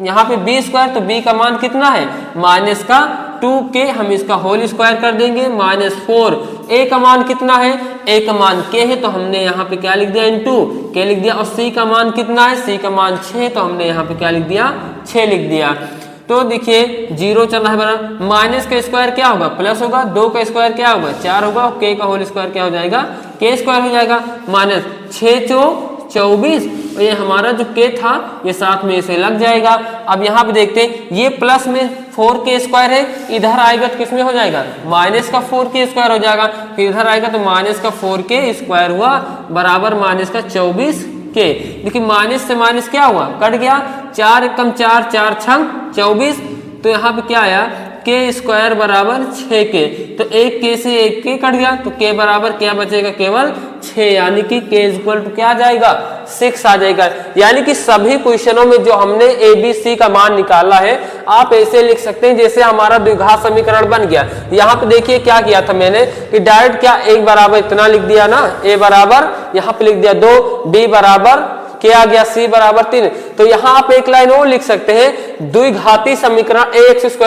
यहाँ पे b स्क्वायर, तो b का मान कितना है माइनस का 2k, हम इसका होल स्क्वायर कर देंगे माइनस 4। a का मान कितना है, a का मान k है, तो हमने यहाँ पे क्या लिख दिया इनटू k लिख दिया। और c का मान कितना है, c का मान 6, तो हमने यहाँ पे क्या लिख दिया 6 लिख दिया। तो देखिए 0 चल रहा है बराबर, माइनस का स्क्वायर क्या होगा प्लस होगा, 2 का स्क्वायर क्या होगा 4 होगा, और k का होल स्क्वायर क्या हो जाएगा k स्क्वायर हो जाएगा। माइनस 6 चौक 24, और ये हमारा जो k था ये साथ में इसे लग जाएगा। अब यहाँ पे देखते हैं ये प्लस में 4k स्क्वायर है, इधर आएगा तो किसमें हो जाएगा माइनस का 4k स्क्वायर हो जाएगा, फिर इधर आएगा तो माइनस का 4k स्क्वायर हुआ बराबर माइनस का 24k। देखिए माइनस से माइनस क्या हुआ कट गया, 4 एकम 4 4 छंग 24, तो यहाँ पे क्या आया k स्क्वायर बराबर 6k। तो एक k से एक k कट गया तो k बराबर क्या बचेगा केवल 6, यानी कि k इक्वल टू क्या आ जाएगा 6 आ जाएगा। यानी कि सभी क्वेश्चनों में जो हमने ए बी सी का मान निकाला है आप ऐसे लिख सकते हैं जैसे हमारा द्विघात समीकरण बन गया। यहाँ पे देखिए क्या किया था मैंने कि डायरेक्ट क्या एक बराबर इतना लिख दिया ना, a बराबर यहाँ पे लिख दिया 2, b बराबर क्या आ गया c बराबर 3। तो यहाँ आप एक लाइन और लिख सकते हैं, द्विघाती समीकरण ax² +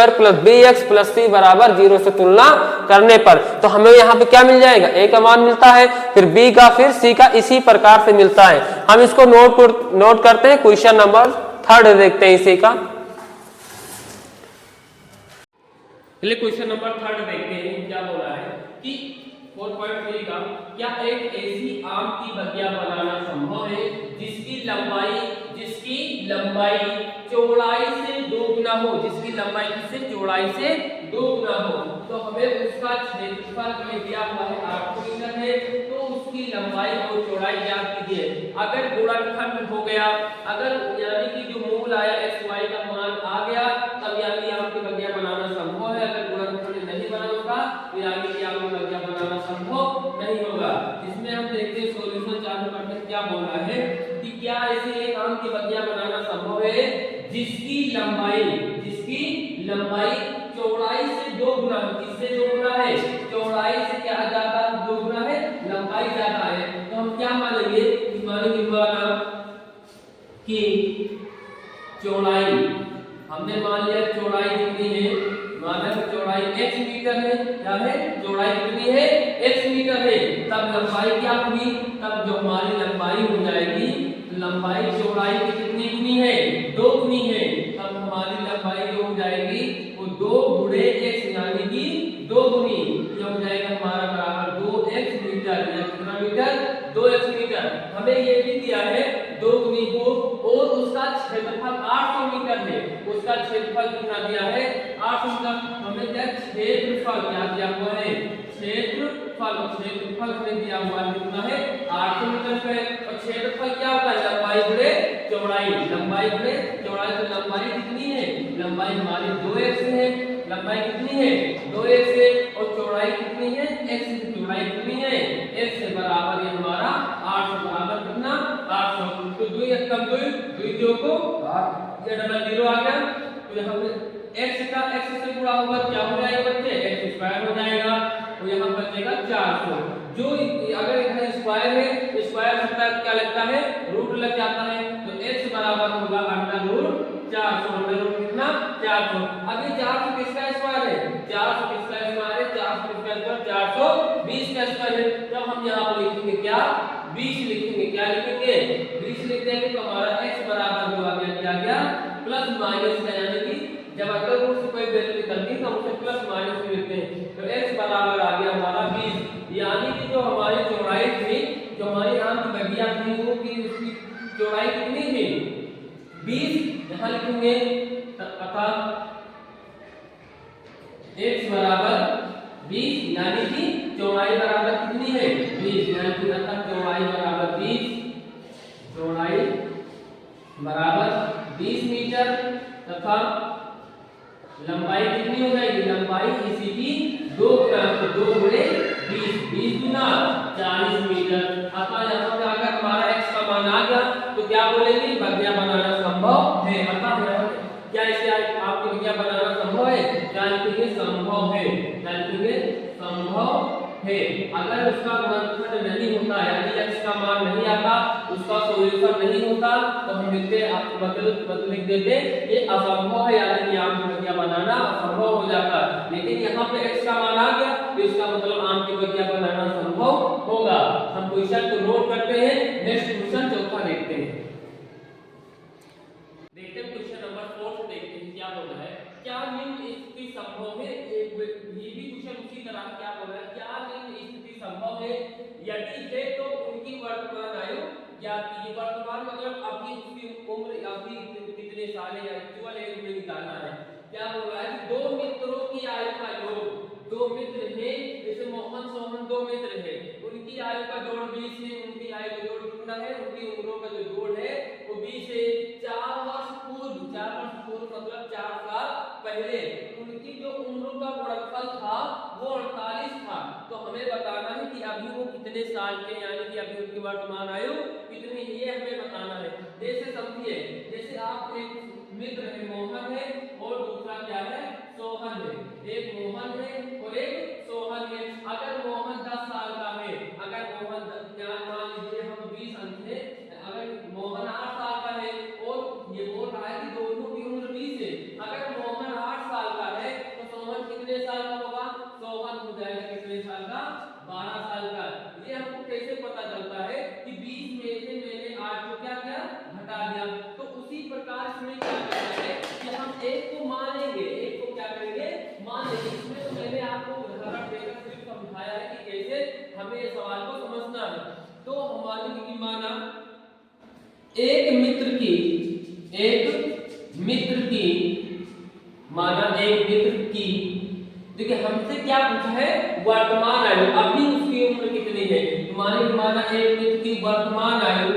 bx + c बराबर 0 से तुलना करने पर। तो हमें यहाँ पे क्या मिल जाएगा, a का मान मिलता है, फिर b का, फिर c का, इसी प्रकार से मिलता है। हम इसको नोट करते हैं। क्वेश्चन नंबर 3 देखते हैं इसी का। चलिए क्वेश्चन नंबर 3 देखते हैं, क्या बोला है कि 4.3 का, क्या एक ऐसी आम की बगिया बनाना संभव है जिसकी लंबाई चौड़ाई से 2 गुना हो, जिसकी लंबाई किससे, चौड़ाई से 2 गुना हो। तो हमें उसका क्षेत्रफल हमें दिया हुआ है 8 मीटर है, तो उसकी लंबाई और चौड़ाई ज्ञात कीजिए। अगर गुणनखंड हो गया, अगर यानी कि जो मूल आया x y का मान आ गया, तब यानी आपकी बगिया बनाना संभव है। अगर गुणनखंड नहीं बना होगा तो यानी कि आपकी बगिया बनाना संभव नहीं होगा। इसमें हम देखते हैं सॉल्यूशन चालू करते हैं, क्या बोल रहा है कि क्या ऐसे एक आम की बगिया बनाना संभव है जिसकी लंबाई चौड़ाई से 2 गुना हो। किससे 2 गुना है, चौड़ाई से क्या ज्यादा 2 गुना है, लंबाई ज्यादा है। तो हम क्या मानेंगे, माना कि चौड़ाई, हमने मान लिया चौड़ाई कितनी है, माना कि चौड़ाई x मीटर है। क्या है, चौड़ाई कितनी है, x मीटर है। तब लंबाई क्या हुई, तब जो हमारी लंबाई हो जाएगी, लंबाई चौड़ाई की कितनी गुनी है, 2 गुनी है। तब हमारी लंबाई जो हो जाएगी वो 2 गुणे x यानी कि 2 गुनी, ये हो जाएगा हमारा बराबर 2x मीटर। या कितना मीटर, 2x मीटर। हमें ये भी दिया है 2 गुनी को, और उसका क्षेत्रफल 800 मीटर है। उसका क्षेत्रफल कितना दिया है, 800 मीटर। हमें क्या क्षेत्रफल क्या दिया हुआ है, क्षेत्रफल हमें दिया हुआ है कितना है, 800 मीटर पे। और क्षेत्रफल क्या होता है, लंबाई गुणे चौड़ाई, लंबाई गुणे चौड़ाई। तो लंबाई कितनी है, लंबाई हमारी 2x है, लंबाई कितनी है, 2x है, और चौड़ाई कितनी है, x की चौड़ाई कितनी है, x से बराबर ये हमारा 800 बराबर कितना, 800। तो 2 1 कम 2 2 को 8, ये डबल 0 आ गया। तो यहाँ पे x का x से गुणा होगा, क्या हो जाएगा बच्चे, x² हो जाएगा। तो यहाँ बचेगा 400। जो अगर इधर स्क्वायर है, स्क्वायर होता है क्या लगता है, रूट लग जाता है। तो x बराबर होगा √400, √ कितना, 400। अभी 400 किसका स्क्वायर है, 400 किसका स्क्वायर है, 400 किसका स्क्वायर, 420 का स्क्वायर है। जब हम यहाँ पर लिखेंगे क्या, 20 लिखेंगे, क्या लिखेंगे, 20 लिख देंगे। तो हमारा x बराबर जो आ गया, क्या गया, प्लस माइनस का, यानी कि जब अगर रूट से कोई वैल्यू निकलती है तो उसे प्लस माइनस में लिखते हैं। तो x बराबर आ गया हमारा 20। यानी कि जो hमारी चौड़ाई थी, जो हमारी आम की बगिया थी, वो की उसकी चौड़ाई कितनी थी, 20। यहाँ लिखेंगे अतः x बराबर 20, यानी कि चौड़ाई बराबर कितनी है, 20। यानी कि अतः चौड़ाई बराबर 20, चौड़ाई बराबर 20 मीटर, तथा लंबाई कितनी हो जाएगी, लंबाई इसी की 2 गुना, तो 2 गुणे 20, 20 गुना 40 मीटर। अतः यहाँ पे अगर हमारा x का मान आ गया तो क्या बोलेंगे, बगिया बनाना संभव है। अतः क्या इसे आपकी बगिया बनाना संभव है, क्या लिखेंगे, संभव है, क्या लिखेंगे, संभव है। अगर उसका गुणनखंड नहीं होता, यानी x का मान नहीं आता, उसका सॉल्यूशन नहीं होता, तो हम लिखते बदल लिख देते ये असंभव है, यानी कि आम की बगिया बनाना असंभव हो जाता। लेकिन यहाँ पे x का मान आ गया तो इसका मतलब आम की बगिया बनाना संभव होगा। हम क्वेश्चन को नोट करते हैं। नेक्स्ट क्वेश्चन चौथा देखते हैं। क्वेश्चन नंबर 4 देखते हैं, क्या बोल रहा है, क्या निम्न स्थिति संभव है। ये भी क्वेश्चन उसी तरह क्या बोल रहा है, क्या निम्न स्थिति संभव है, यदि है तो उनकी वर्तमान आयु ज्ञात कीजिए। वर्तमान मतलब अभी उसकी उम्र अभी कितने साल है, एक्चुअल एज में निकालना है। क्या बोल रहा है, 2 मित्रों की आयु का योग, 2 मित्र हैं, जैसे मोहन सोहन 2 मित्र हैं, उनकी आयु का जोड़ 20 है। उनकी आयु का जोड़ कितना है, उनकी उम्रों का जो जोड़ है वो 20 है। 4 वर्ष पूर्व मतलब 4 साल पहले उनकी जो उम्र का गुणनफल था वो 48 था। तो हमें बताना है कि अभी वो कितने साल के, यानी कि अभी उनकी वर्तमान आयु कितनी है, ये हमें बताना है। जैसे समझिए, जैसे आप एक मित्र है मोहन है और दूसरा क्या है, सोहन है। एक मोहन है और एक सोहन है। अगर मोहन 10 साल का है, अगर मोहन मान लीजिए हम 20 अंक है, अगर मोहन 12 साल का। ये हमको कैसे पता चलता है कि 20 में से मैंने 8 को क्या किया, घटा दिया। तो उसी प्रकार इसमें क्या करना है कि हम एक को मानेंगे, एक को क्या करेंगे, मानेंगे। इसमें तो मैंने आपको उदाहरण देकर सिर्फ समझाया है कि कैसे हमें इस सवाल को समझना है। तो हमारे की माना एक मित्र की माना एक मित्र की, देखिए हमसे क्या पूछा है, वर्तमान आयु, अभी उसकी उम्र कितनी है। माना एक मित्र की वर्तमान आयु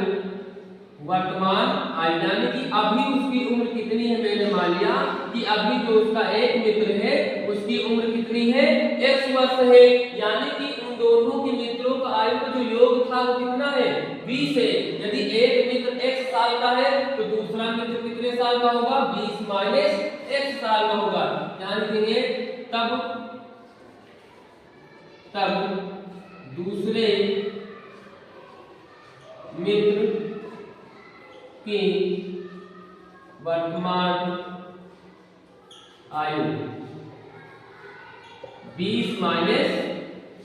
यानी कि अभी उसकी उम्र कितनी है। मैंने मान लिया कि अभी जो उसका एक मित्र है उसकी उम्र कितनी है, x वर्ष है। यानी कि उन दोनों के मित्रों का आयु का जो योग था वो कितना है, 20 है। यदि एक मित्र x साल का है तो दूसरा मित्र कितने साल का होगा, 20 माइनस x साल का होगा। ध्यान रखिए, तब दूसरे मित्र की वर्तमान आयु 20 माइनस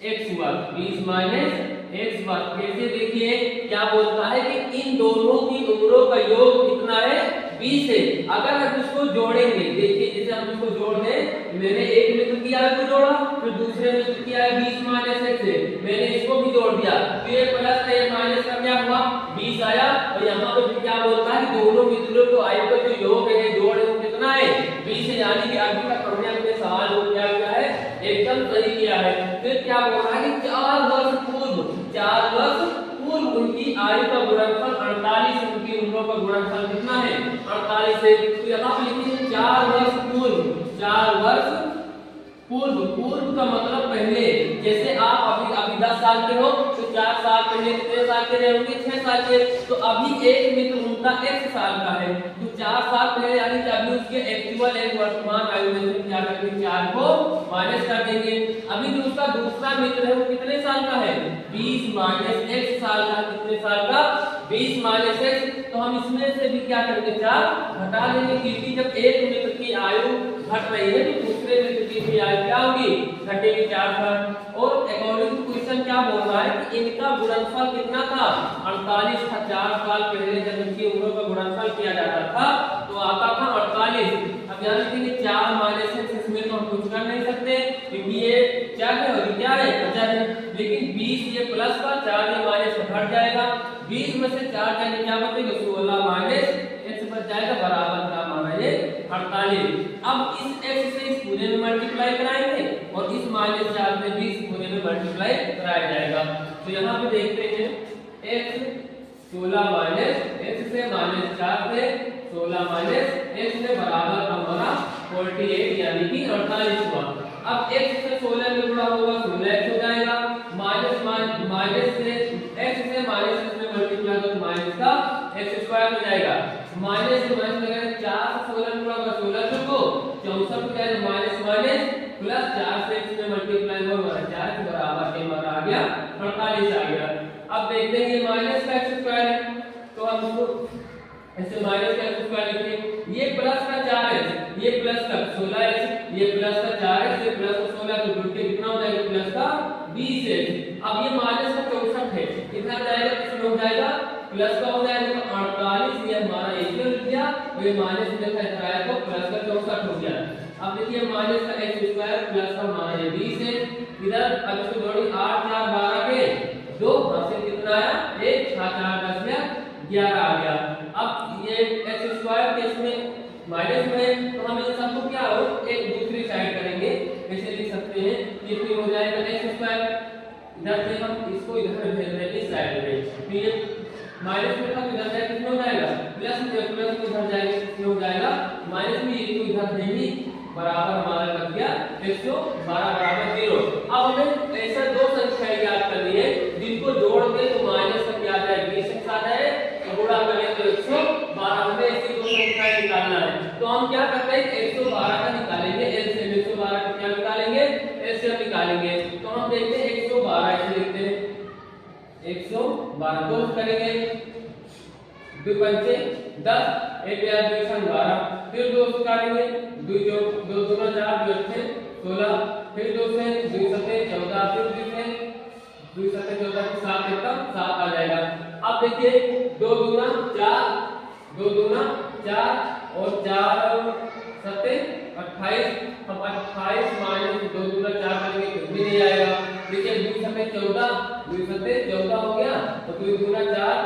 x वर्ग, 20 माइनस x वर्ग। कैसे, देखिए क्या बोलता है कि इन दोनों की उम्रों का योग कितना है, 20 है। अगर हम इसको जोड़ेंगे, देखिए जैसे हम इसको जोड़ दें, मैंने एक मित्र की आयु को जोड़ा, फिर दूसरे मित्र की आयु 20 माइनस x है, मैंने इसको भी जोड़ दिया, तो ये प्लस का ये माइनस का क्या हुआ, 20 आया। और यहाँ पे क्या बोलता है कि दोनों मित्रों को आयु का जो योग है, जोड़ है, वो कितना है, 20 है। यानी कि अभी तक हमने अपने सवाल को क्या किया है, एकदम सही किया है। फिर क्या बोल रहा है कि 4 वर्ष पूर्व उनकी आयु का गुणनफल 48, उनकी उम्रों का गुणनफल कितना है, 48 है। तो यहाँ पे लिखिए 4 वर्ष पूर्व का मतलब पहले। जैसे आप अभी 10 साल के हो तो 4 साल पहले कितने साल के रहे होंगे, 6 साल के। तो अभी एक मित्र उनका 1 साल का है, तो 4 साल पहले यानी कि अभी उसके एक्चुअल एक वर्तमान आयु में से क्या करेंगे, 4 को माइनस कर देंगे। अभी जो उसका दूसरा मित्र है वो कितने साल का है, 20 माइनस 1 साल का। कितने साल का, 20 माइनस 1। तो हम इसमें से भी क्या करेंगे, 4 घटा देंगे, क्योंकि जब एक मित्र की आयु घट रही है तो दूसरे मित्र की भी आयु क्या होगी, घटेगी 4 पर। और अकॉर्डिंग टू क्वेश्चन क्या बोल रहा है कि इनका गुणनफल कितना था, 48 था। 4 साल पहले जब इनकी उम्रों का गुणनफल किया जाता था तो आता था 48। अब ध्यान रखिए 4 माइनस 6, इसमें तो हम कुछ कर नहीं सकते क्योंकि ये क्या है, और क्या है, 50 है। लेकिन 20 ये प्लस का, 4 ये माइनस का घट जाएगा। 20 में से 4 जाने क्या बचेगा, 16 माइनस x बच जाएगा, बराबर का मान है 48। अब इस x से इस पूरे में मल्टीप्लाई कराएंगे और इस माइनस 4 से भी इस पूरे में मल्टीप्लाई कराया जाएगा। तो यहाँ पे देखते हैं x 16 माइनस x से माइनस 4 से 16 माइनस x से बराबर हमारा 48 यानी कि 48 हुआ। अब x से 16 में गुणा होगा 16x हो जाएगा, माइनस से x से माइनस x में मल्टीप्लाई तो माइनस का x स्क्वायर हो जाएगा। माइनस से माइनस लगाएंगे, 4 से 16 में गुणा होगा 16 को 64 हो जाएगा, माइनस माइनस प्लस 4 से x में मल्टीप्लाई होगा 4 के बराबर के हमारा आ गया 48 आ गया। अब देखते हैं ये माइनस का x स्क्वायर है तो हम इसको ऐसे माइनस का x स्क्वायर लिखेंगे। ये प्लस का 4x, ये प्लस का 16x, ये प्लस का 4x, ये प्लस का 16, तो जुड़ के कितना हो जाएगा, प्लस का 20x। अब ये माइनस का 64 है, कितना जाएगा, कितना हो जाएगा, प्लस का हो जाएगा 48। ये हमारा एक लिख दिया, और ये माइनस में लिखा है तो प्लस का 64 हो गया। अब देखिए माइनस का x स्क्वायर प्लस का हमारा ये 20 है। इधर अब इसको जोड़िए 8 4 12 के 2 हासिल कितना आया, 1 6 4 10 या 11 आ गया। अब ये x स्क्वायर के इसमें माइनस में तो हम इन सबको क्या हो एक दूसरी साइड करेंगे, कैसे लिख सकते हैं, ये फिर हो जाएगा x स्क्वायर, इधर से हम इसको इधर भेज रहे हैं इस साइड में, फिर ये माइनस में था इधर जाएगा कितना हो जाएगा, प्लस में इधर जाएगा कितना हो जाएगा, माइनस में ये तो इधर देंगे, बराबर हमारा लग गया 112 बराबर 0। अब हमें ऐसा दो संख्याएं याद करनी है जिनको जोड़ के तो माइनस का क्या आ जाए, 20 आ जाए, तो गुणा करें तो 112। हमें ऐसी दो संख्याएं निकालना है, तो हम क्या करते हैं 112 का निकालेंगे, एलसीएम 112 का क्या निकालेंगे, एलसीएम निकालेंगे। तो हम देखते हैं 112 ऐसे लिखते हैं, 112 दोस्त करेंगे, 2 पंचे 10, 1 या 2 संग 12, फिर दोस्त करेंगे, 2 2 4 2 16, फिर 2 से 2 7 14, फिर 2 से 2 7 14 को 7 एक 7 आ जाएगा। अब देखिए 2 दूना 4, 2 दूना 4 और 4 7 28। हम 28 माइनस 2 दूना 4 करेंगे तो भी नहीं आएगा। देखिए 2 7 14, 2 7 14 हो गया तो 2 दूना 4,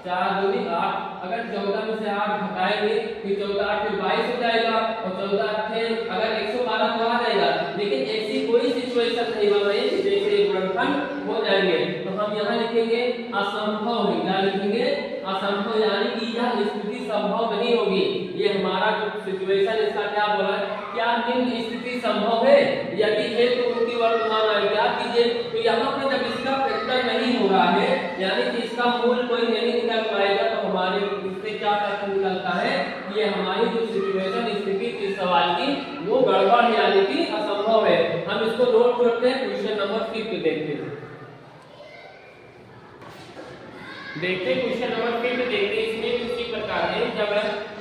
4 दूनी 8। अगर 14 में से 8 घटाएंगे फिर 14 8 फिर 22 हो जाएगा और 14 8 अगर 112 तो आ जाएगा। लेकिन ऐसी कोई सिचुएशन नहीं बन रही जैसे गुणनखंड हो जाएंगे। तो हम यहाँ लिखेंगे असंभव है। क्या लिखेंगे? असंभव, यानी कि यह स्थिति संभव नहीं होगी। ये हमारा जो सिचुएशन इसका क्या बोला है, क्या निम्न स्थिति संभव है? यदि है तो उनकी वर्तमान आयु क्या कीजिए। तो यहाँ पे जब इसका फैक्टर नहीं हो रहा है यानी कि इसका मूल कोई नहीं निकल पाएगा तो हमारे इससे क्या तथ्य निकलता है कि ये हमारी जो सिचुएशन स्थिति इस सवाल की वो गड़बड़ है यानी कि असंभव है। हम इसको नोट करते हैं। क्वेश्चन नंबर 5 देखते हैं। क्वेश्चन नंबर 5 देखते हैं। इसमें भी उसी प्रकार है। जब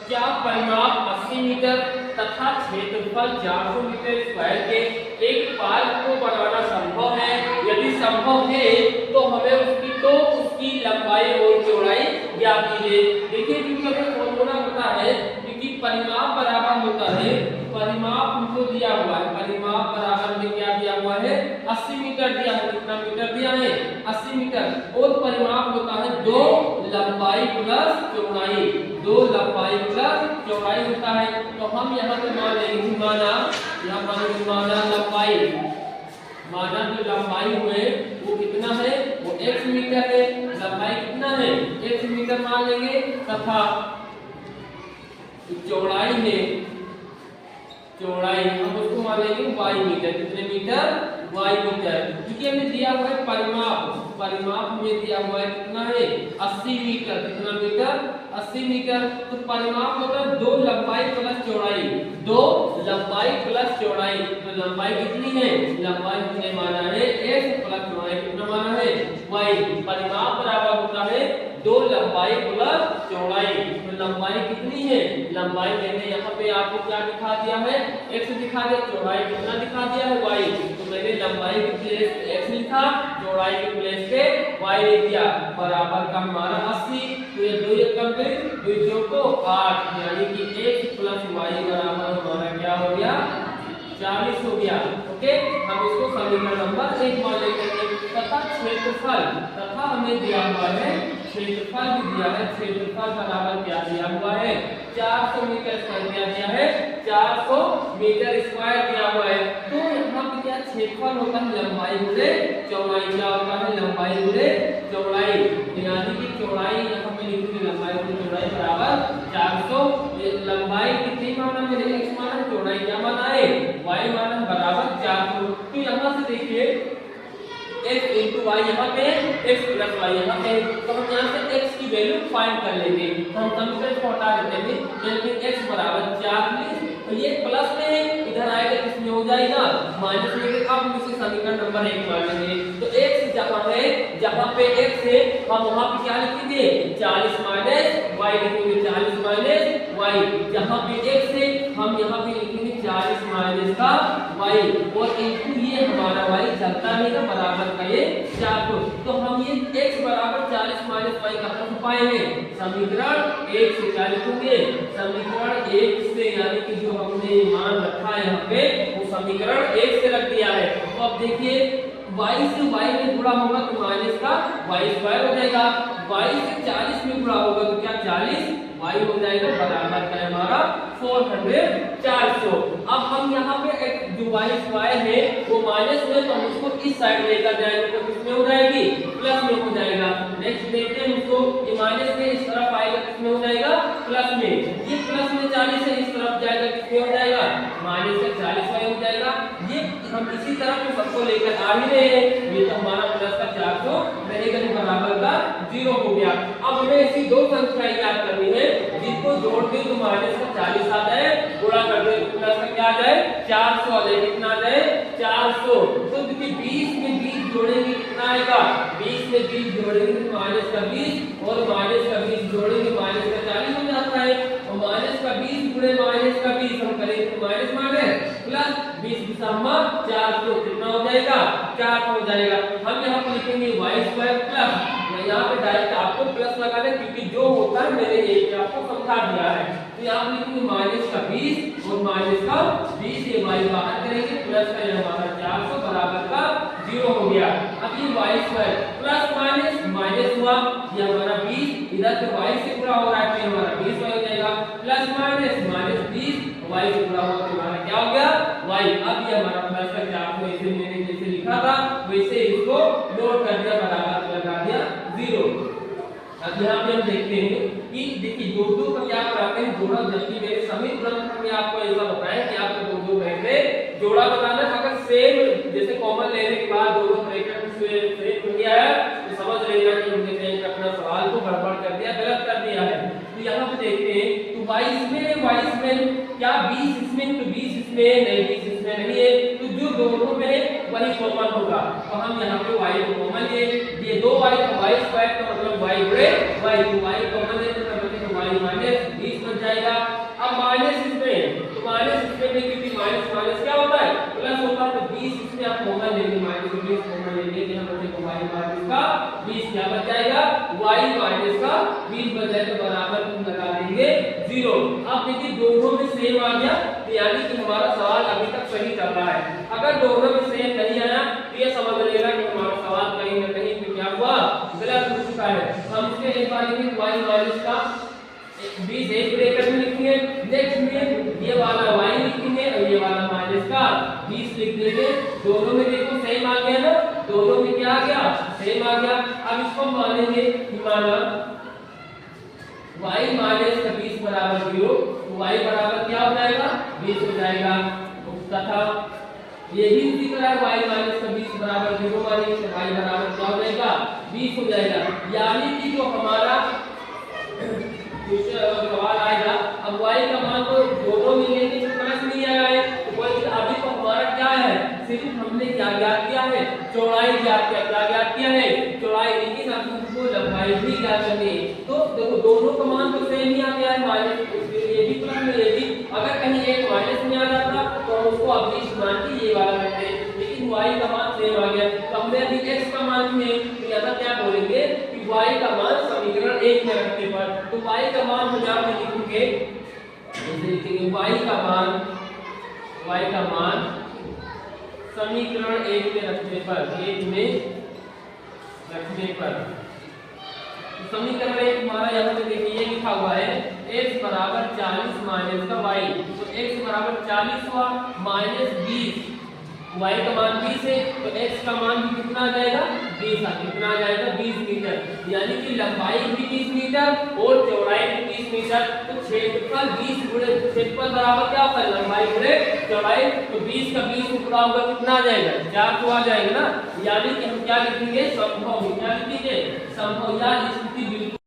क्या परिमाप 80 मीटर तथा क्षेत्रफल 400 मीटर स्क्वायर के एक पार्क को बनाना संभव है? यदि संभव है तो हमें उसकी लंबाई और चौड़ाई ज्ञात कीजिए। देखिए क्योंकि हमें फॉर्मूला पता है कि परिमाप बराबर होता है, परिमाप हमको दिया हुआ है, परिमाप बराबर में क्या दिया हुआ है 80 मीटर दिया है। कितना मीटर दिया है? 80 मीटर। और परिमाप होता है 2 लंबाई प्लस चौड़ाई, 2 लंबाई प्लस चौड़ाई होता है। तो हम यहाँ पे मान लेंगे माना लंबाई, माना जो लंबाई हुए वो कितना है, वो x मीटर है। लंबाई कितना है? x मीटर मान लेंगे तथा चौड़ाई है, चौड़ाई हम उसको मान लेंगे y मीटर। कितने मीटर? y metre. क्योंकि हमें दिया हुआ है परिमाप हमें दिया हुआ है कितना है 80 मीटर। कितना मीटर? 80 मीटर। तो परिमाप होता है 2 लंबाई प्लस चौड़ाई, 2 लंबाई प्लस चौड़ाई। तो लंबाई कितनी है? लंबाई हमने माना है x प्लस चौड़ाई कितना माना है y। परिमाप बराबर होता है 2 लंबाई प्लस चौड़ाई। तो लंबाई कितनी है? लंबाई मैंने यहाँ पे आपको क्या दिखा दिया है x दिखा दिया, चौड़ाई कितना दिखा दिया है y। तो मैंने लंबाई की प्लेस x लिखा, चौड़ाई की प्लेस पे y लिख दिया। बराबर का हमारा 80। तो ये 2 एक कम गए, 2 चौको 8 यानी कि x प्लस y बराबर हमारा क्या हो गया 40 हो गया। ओके, हम इसको समीकरण नंबर 1 मान लेते हैं। तथा क्षेत्रफल, तथा हमें दिया हुआ है क्षेत्रफल भी दिया है। क्षेत्रफल बराबर क्या दिया हुआ है 400 मीटर स्क्वायर दिया है, 400 मीटर स्क्वायर दिया हुआ है। तो यहाँ पे क्या क्षेत्रफल होता है लंबाई गुणे चौड़ाई। क्या होता है? लंबाई गुणे चौड़ाई। यानी कि चौड़ाई यहाँ पे लिखी लंबाई गुणे चौड़ाई बराबर 400। लंबाई कितनी माना मैंने x माना, चौड़ाई क्या माना है y माना, बराबर 400। तो यहाँ से देखिए x into y यहाँ पे x plus y यहाँ पे। तो हम यहाँ से x की वैल्यू फाइंड कर लेंगे। तो हम समीकरण को हटा देते हैं। यानी x बराबर 40। तो ये प्लस में है, इधर आएगा किसमें हो जाएगा माइनस में। अब हम इसे समीकरण नंबर 1 मान लेंगे। तो x जहाँ है, जहाँ पे x है हम वहाँ पे क्या लिखेंगे 40 माइनस y लिखेंगे, 40 माइनस y। जहाँ पे x है हम यहाँ पे लिखेंगे 40 माइनस का y और इनटू ये हमारा y चलता रहेगा बराबर का ये 400। तो हम ये x बराबर 40 माइनस y कहाँ से पाएंगे? समीकरण 1 से। क्या लिखेंगे? समीकरण 1 से, यानी कि जो हमने मान रखा है यहाँ पे वो समीकरण 1 से रख दिया है। तो अब देखिए y से y में गुणा होगा तो माइनस का y स्क्वायर हो जाएगा, y से 40 में गुणा होगा तो क्या 40 y हो जाएगा बराबर का हमारा 400। अब हम यहाँ पे जो y स्क्वायर है वो माइनस में, तो हम उसको इस साइड लेकर जाएंगे तो किसमें हो जाएगी प्लस में हो जाएगा। नेक्स्ट देखते हैं उसको, ये माइनस में इस तरफ आएगा किसमें हो जाएगा प्लस में। ये प्लस में 40 से इस तरफ जाएगा किसमें हो जाएगा माइनस से 40 y हो जाएगा। ये हम इसी तरह को सबको लेकर आ ही रहे हैं। ये तो हमारा प्लस का 400 रहेगा जो बराबर का 0 हो गया। अब हमें ऐसी दो संख्याएं याद करनी है जिनको जोड़ दे तो माइनस का 40 आ जाए, गुणा कर दे तो प्लस का क्या आ जाए 400 आ जाए। कितना आ जाए 400। तो देखिए 20 में 20 जोड़ेंगे कितना आएगा, 20 में 20 जोड़ेंगे तो माइनस का 20 और माइनस का 20 जोड़ेंगे माइनस का 40 हो जाता है। और माइनस का 20 गुणे माइनस का 20 हम करेंगे तो माइनस माइनस प्लस 20 की सम्मा 400 कितना हो जाएगा 4 हो जाएगा। हम यहाँ पर लिखेंगे वाई स्क्वायर प्लस, यहाँ पे डायरेक्ट आपको प्लस लगा दें क्योंकि जो होता है मैंने ये आपको समझा दिया है। तो यहाँ पे लिखेंगे माइनस का 20 और माइनस का 20, ये वाई बाहर करेंगे, प्लस का ये हमारा 400 बराबर का 0 हो गया। अब ये Y square plus minus minus हुआ, ये हमारा 20 इधर से वाई से पूरा हो रहा है तो हमारा 20 हो जाएगा, प्लस माइनस माइनस 20 वाई से पूरा हुआ तो हमारा क्या हो गया वाई। अब ये हमारा प्लस का 400 ऐसे मैंने जैसे लिखा था वैसे इसको नोट कर दिया, बराबर लगा दिया 0। अब यहाँ पे हम देखते हैं कि देखिए दो का क्या कराते हैं जोड़ा, जबकि मेरे समीकरण में आपको ऐसा बताया कि आपको दो कैसे जोड़ा बताना। अगर सेम जैसे कॉमन लेने के बाद दो ब्रैकेट से सेम हो गया है तो समझ लेना कि हमने कहीं अपना सवाल को गड़बड़ कर दिया, गलत कर दिया है। तो यहाँ पे देखते हैं तो वाई इसमें क्या 20 इसमें, तो 20 इसमें नहीं, 20 इसमें नहीं है, तो जो दोनों में है वही कॉमन होगा। तो हम यहाँ पे y को कॉमन लिए, ये 2y का y स्क्वायर का मतलब y बड़े y, तो y कॉमन है तो y माइनस 20 बन जाएगा। अब माइनस इसमें, तो माइनस इसमें नहीं क्योंकि माइनस माइनस क्या होता है प्लस होता है, तो 20 इसमें आप कॉमन लेंगे, माइनस 20 कॉमन लेंगे तो यहाँ पर y माइनस का 20 क्या बच जाएगा y माइनस का 20 बच जाएगा, तो बराबर लगा देंगे 0। अब देखिए दोनों में सेम आ गया तो यानी कि हमारा सवाल अभी तक सही चल रहा है। अगर दोनों में सेम नहीं आया तो ये समझ लेना कि हमारा सवाल कहीं ना कहीं पे क्या हुआ गलत हो चुका है। हम इसके एक बार लिखेंगे y माइनस का 20 एक ब्रैकेट में लिखेंगे, नेक्स्ट में ये वाला y लिखेंगे और ये वाला माइनस का 20 लिख देंगे। दोनों में देखो सेम आ गया ना, दोनों में क्या आ गया सेम आ गया। अब इसको मानेंगे कि माना y माइनस का 20 बराबर 0, तो y बराबर क्या हो जाएगा 20 हो जाएगा, तथा ये भी इसी तरह y माइनस का 20 बराबर 0 मानेंगे तो y बराबर क्या हो जाएगा 20 हो जाएगा। यानी कि जो हमारा सवाल आएगा अब y का मान तो दोनों में लेंगे तो प्लस नहीं आया है, तो कोई अभी तो हमारा क्या है सिर्फ हमने क्या ज्ञात किया है चौड़ाई ज्ञात किया, क्या ज्ञात किया है चौड़ाई, लेकिन अब हमको लंबाई भी ज्ञात करनी है। तो देखो दोनों का मान तो सेम ही आ गया है, माइनस ये भी प्लस में ये भी, अगर कहीं एक माइनस में आ जाता तो हम उसको अब बीच मान के ये वाला करते हैं, लेकिन y का मान सेम आ गया। तो हमने अभी x का मान में तो यहाँ क्या बोलेंगे कि y का मान समीकरण 1 में रखने पर, तो y का मान हम यहाँ पे लिखेंगे जैसे लिखेंगे y का मान समीकरण 1 में रखने पर, 1 में रखने पर समीकरण 1 हमारा यहाँ पे देखिए ये लिखा हुआ है x बराबर 40 माइनस का y, तो x बराबर 40 हुआ माइनस 20, y का मान 20 है तो x का मान भी कितना आ जाएगा 20, कितना आ जाएगा 20 मीटर, यानी कि लंबाई भी 20 मीटर और चौड़ाई भी 20 मीटर। तो क्षेत्रफल 20 गुणे क्षेत्रफल बराबर क्या होता है लंबाई गुणे चौड़ाई, तो 20 का 20 में पूरा होगा कितना आ जाएगा 4 तो आ जाएगा ना, यानी कि हम क्या लिखेंगे संभव, क्या लिखेंगे संभव या स्थिति बिल्कुल